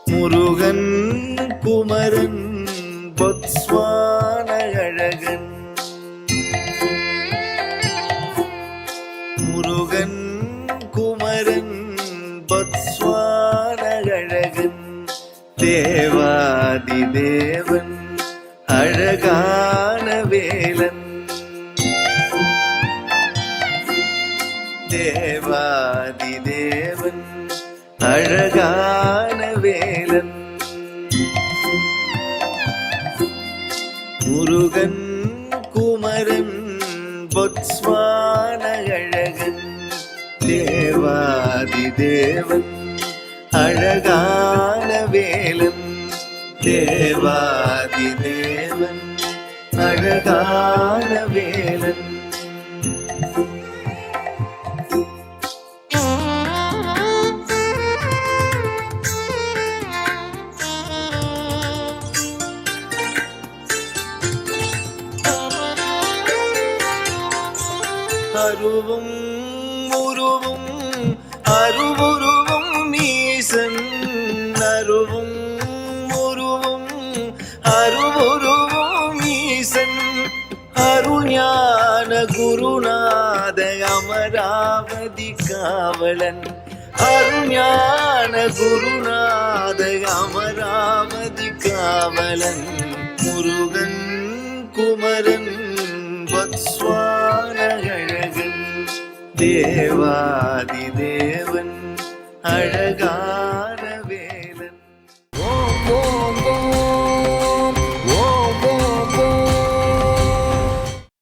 முருகன் குமரன் பொத்ஸ்வான அழகன். முருகன் குமரன் பொத்ஸ்வான அழகன். தேவாதி தேவன் அழகான வேலன். தேவாதி தேவன் அழகான வேலன். முருகன் குமரன் பொத்ஸ்வான அழகன். தேவாதி தேவன் அழகான வேலன். தேவாதி தேவன் அழகான வேலன். அருவும் உருவும் அருவுருவும் ஈசன். அருவும் உருவும் அருவுருவும் ஈசன். அருஞான குருநாத அமராவதி காவலன். அருஞான குருநாத அமராவதி காவலன். முருகன் குமரன் பொத்ஸ்வான அழகன். தேவாதி தேவன் அழகா